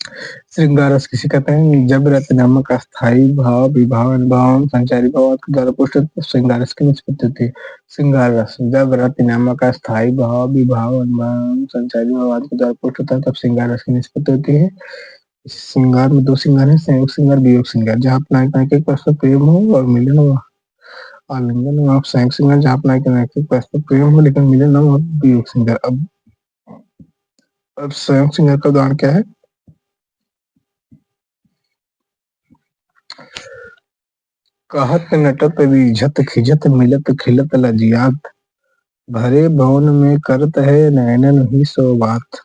श्रृंगार रस किसे कहते हैं? जब रत नामक अस्थाई भाव विभाव अनुभाव संचारी भाव के द्वारा पुष्ट श्रृंगार रस की निष्पत्ति होती है। श्रृंगार रस जब रत नामक अस्थाई भाव विभाव अनुभाव संचारी भाव के द्वारा पुष्ट होता है तब श्रृंगार रस की निष्पत्ति होती है। श्रृंगार में दो श्रृंगार है, संयोग श्रृंगार वियोग श्रृंगार। जहाँ अपना एक परस्पर प्रेम हो और मिलन हो, आलिंगन हो। आप संयोग श्रृंगार जहाँ अपना एक परस्पर प्रेम हो लेकिन मिलन न हो, वियोग श्रृंगार। अब संयोग श्रृंगार का उदाहरण क्या है? कहत नटत रीझत खिजत मिलत खिलत लजियात, भरे भवन में करत है नैनन ही सो बात।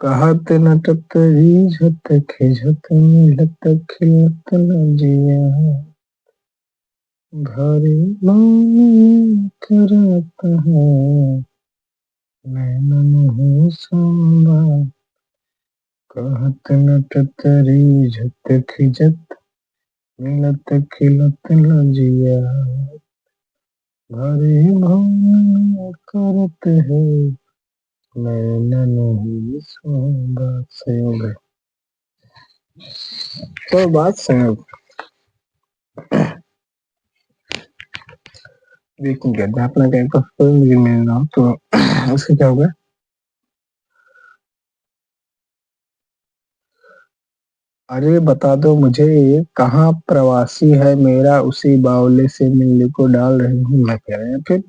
कहत नटत रीझत खिजत मिलत खिलत लजियात, भरे भवन में करत है नैनन ही सो बात। कहत नटत रीझत खिजत मिलत खिलत लजियात, भरे भवन करत है नैनन ही सो बात। संयोग है, तो बात संयोग। देखिए अपना टाइम का मुझे मिल रहा तो उससे क्या होगा? अरे बता दो मुझे कहाँ प्रवासी है मेरा, उसी बावले से मिलने को डाल रही हूँ मैं। कह रहे हैं फिर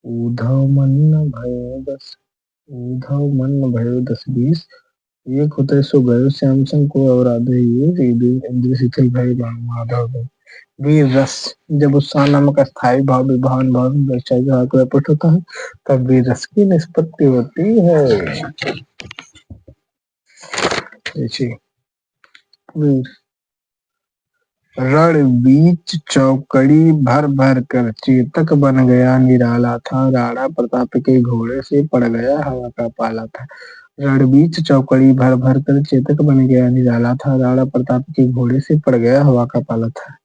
ऊधव मन भयो दस, ऊधव मन भयो 10-20, एक होते सो गयो श्याम संग को और आधे ये इंद्र शिथिल भय माधव। वीर रस जब उत्साह नामक अस्थाई भाव विभावन भाव भाव को प्रकट होता है तब वीर रस की निष्पत्ति होती है। देखिए वीर रण बीच चौकड़ी भर भर कर चेतक बन गया निराला था, राणा प्रताप के घोड़े से पड़ गया हवा का पाला था। रणबीच चौकड़ी भर भर कर चेतक बन गया निराला था, राणा प्रताप के घोड़े से पड़ गया हवा का पाला था।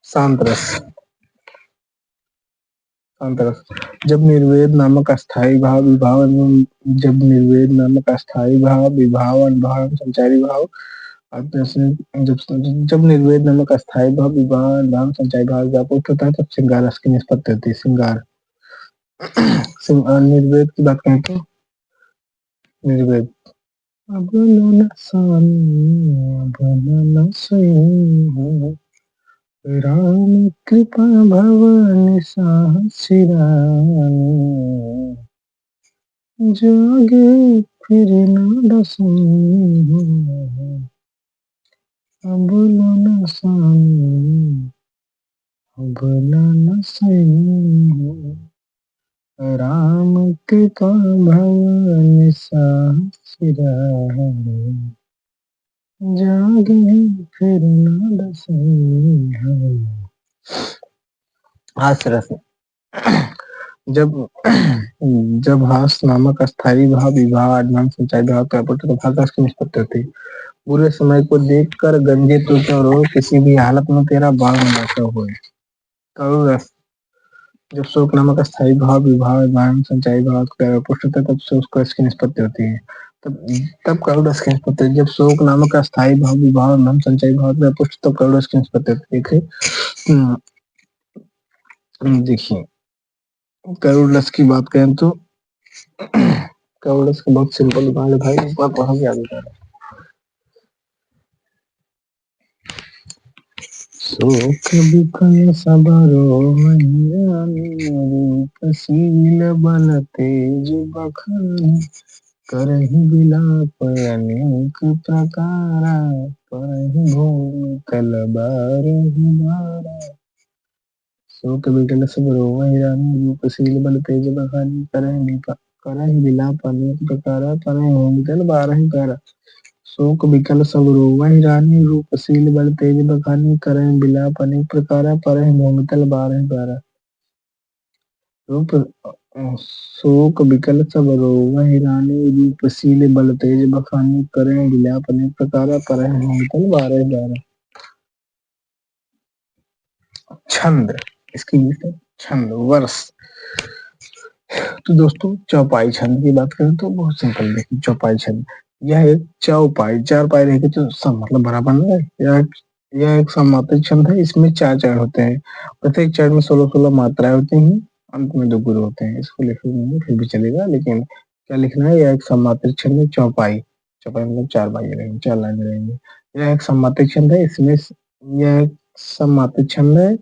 शांत रस, शांत रस जब निर्वेद नामक अस्थाई भाव विभाव, जब निर्वेद नामक अस्थाई भाव विभाव अनुभाव संचारी भाव जब जब निर्वेद नामक अस्थाई भाव विभाव अनुभाव संचारी भाव व्यापक होता है तब श्रृंगार रस की निष्पत्ति होती है। श्रृंगार निर्वेद की बात करें तो निर्वेद अब न सही राम कृपा भवानी साहसिरानी, जागे फिर न दसनी, अब न सानी अब न सही राम कृपा भवानी साहसिरानी, जागे फिर न दसनी। हास रस जब जब हास नामक अस्थाई भाव विवाह आडमान संचारी भाव प्रकट तो भाग की निष्पत्ति होती है। बुरे समय को देखकर गंजे तो क्यों रो, किसी भी हालत में तेरा बाण न हो। करुण रस जब शोक नामक अस्थाई भाव विवाह आडमान संचारी भाव पुष्ट होता है तब शोक को इसकी निष्पत्ति होती है। तब करुण रस की निष्पत्ति, जब शोक नामक अस्थाई भाव विवाह आडमान संचारी भाव पुष्ट तब करुण रस की निष्पत्ति होती है। देखिए करुण रस की बात करें तो करुण रस का बहुत सिंपल उदाहरण है भाई, इस बात वहां भी आगे शोक बिकल सबरो रूपशील बल तेज बखानी, करहि विलाप अनेक प्रकारा, परहि भूमि तल बारहि बारा। शोक बिकल सबरो रूपशील बल तेज बखानी, करहि विलाप अनेक प्रकारा, परहि भूमि तल बारहि बारा। शोक बिकल सब रोवहि रानी, रूपशील बल तेज बखानी, करहि विलाप अनेक प्रकारा, परहि भूमि तल बारहि बारा। रूप शोक बिकल सब रोवहि रानी, रूपशील बल तेज बखानी, करहि विलाप अनेक प्रकारा, परहि भूमि तल बारहि बारा। छंद, इसकी छंद वर्ष तो दोस्तों चौपाई छंद की बात करें तो बहुत सिंपल, देखिए चौपाई छंद, यह एक चौपाई, चार पाई रहेगी तो सब मतलब बराबर ना है। यह एक समापन छंद है, इसमें चार चरण होते हैं, प्रत्येक चरण में 16-16 मात्राएं होती हैं, अंत में दो गुरु होते हैं। इसको लिखना नहीं फिर भी चलेगा, लेकिन क्या लिखना है, यह एक समापन छंद है चौपाई। चौपाई मतलब चार बाई रहेंगे, चार लाइनें रहेंगी। यह एक समापन छंद है, इसमें यह एक समापन छंद है,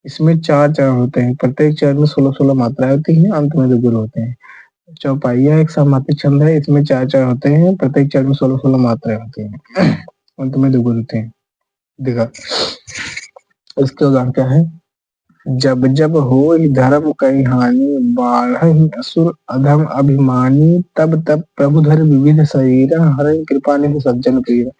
इसमें चार चरण होते हैं, प्रत्येक चरण में 16-16 मात्राएं होती हैं, अंत में दो गुरु होते हैं। चौपाइया एक समापी छंद है, इसमें चार चरण होते हैं, प्रत्येक चरण में 16-16 मात्राएं होती हैं, अंत में दो गुरु होते हैं। देखा, इसके उदाहरण क्या है, जब जब हो धर्म कई हानि, बाढ़ असुर अधम अभिमानी, तब तब प्रभुधर विविध शरीरा, हरहि कृपा निधि सज्जन पीरा।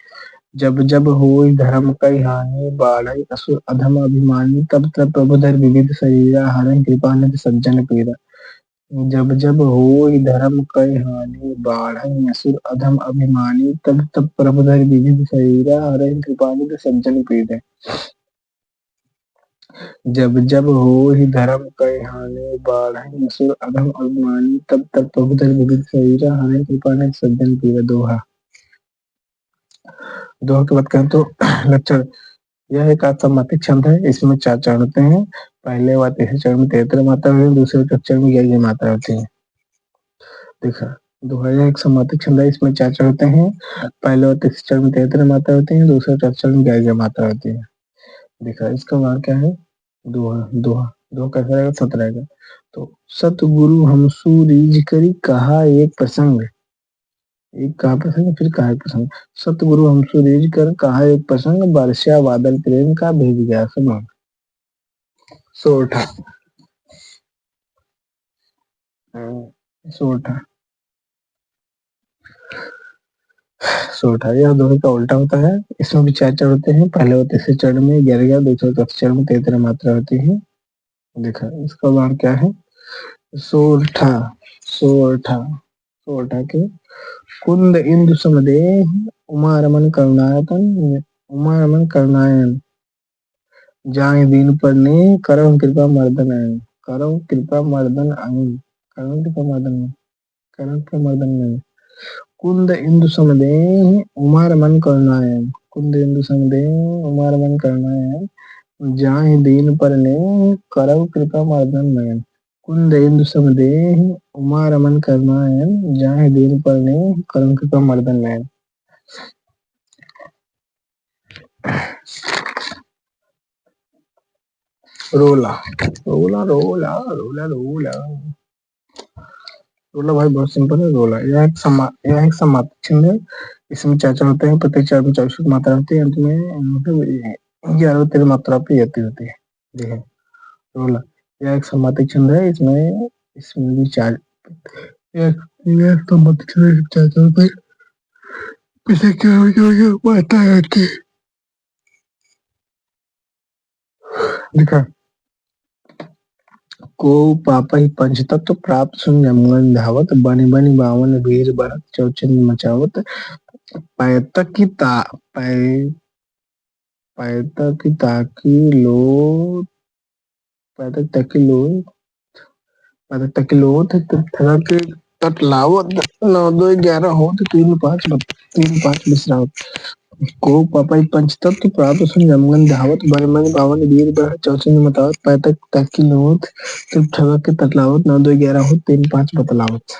जब जब होई धर्म कई हानि, बाढ़ई असुर अधम अभिमानी, तब तब प्रभुधर विविध शरीरा, हरहि कृपा निधि सज्जन पीरा। जब जब होई धर्म कई हानि, बाढ़ई असुर अधम अभिमानी, तब तब प्रभुधर विविध शरीरा, हरहि कृपा निधि सज्जन पीरा। जब जब होई धर्म कई हानि, बाढ़ई असुर अधम अभिमानी, तब तब प्रभुधर विविध शरीरा, हरहि कृपा निधि सज्जन पीरा। दोहा, दोहा की बात करें तो लक्षण, यह एक असमापिक छंद है, इसमें चार चरण होते हैं, पहले व तीसरे चरण में 73 मात्रा होती है, दूसरे चरण में 11 मात्रा होती है। देखा, दोहा यह एक समापिक छंद है, इसमें चार चरण होते हैं, पहले और तीसरे चरण में 73 मात्रा होती है, दूसरे चरण में 11 मात्रा होती है। देखा, इसका मान क्या है, दोहा, दोहा दोहा कैसा रहेगा, सत रहेगा। तो सतगुरु हमसु रीझ करी कहा एक प्रसंग, एक कहा प्रसंग फिर कहा एक प्रसंग, सतगुरु हमसु रीझ कर कहा एक प्रसंग, बरसा बादल प्रेम का भेज गया सब। सोरठा, सोरठा, सोरठा यह दोनों का उल्टा होता है, इसमें भी चार चरण होते हैं, पहले और तीसरे चरण में 11, दूसरे और चौथे चरण में 33 मात्रा होती है। देखा, इसका उदाहरण क्या है, सोरठा, सोरठा, सोरठा के, कुंद इंदु समदेह, उमा रमन करुणायतन, उमा रमन करुणायन, जाहि दीन पर ने, करम कृपा मर्दन आयन, करम कृपा मर्दन आयन, करम कृपा मर्दन, करम कृपा मर्दन आयन। कुंद इंदु समदेह, उमा रमन करुणायन, कुंद इंदु समदेह, उमा रमन करुणायन, जाहि दीन पर ने, करम कृपा मर्दन नयन। कुंद इंदु समदेह, उमा रमन करुणायन, जाहि दीन पर ने, करम कृपा मर्दन नयन। रोला, रोला रोला रोला रोला, रोला भाई बहुत सिंपल है। रोला यह एक समाप्त छंद है, इसमें चार चरण होते हैं, प्रत्येक चरण में 24 मात्रा होती है, अंत में मतलब 11 13 मात्रा पे यति होती है। देखिए, रोला यह एक समाप्त छंद है, इसमें इसमें भी चार, यह समाप्त छंद है, चार चरण पे पीछे क्या मात्रा होती है। देखा, को पापहि पंचतत्व प्राप्त शून्य मन धावत, बनि बनि बावन वीर भरत चौचन मचावत, पैतकिता पै पैतकिताकी लो पैतकिताकी लो पैतकिताकी लो थरा के तटलावत, 9 2 11 हो तो 3 5 विश्रावत। को पापई पंचतत्व प्राप्त शून्य मन धावत, बनि बनि बावन वीर भरत चौचन मचावत, पैतकिताकी लो ठगा के तटलावत, 9 2 11 हो 3 5 बतलावत।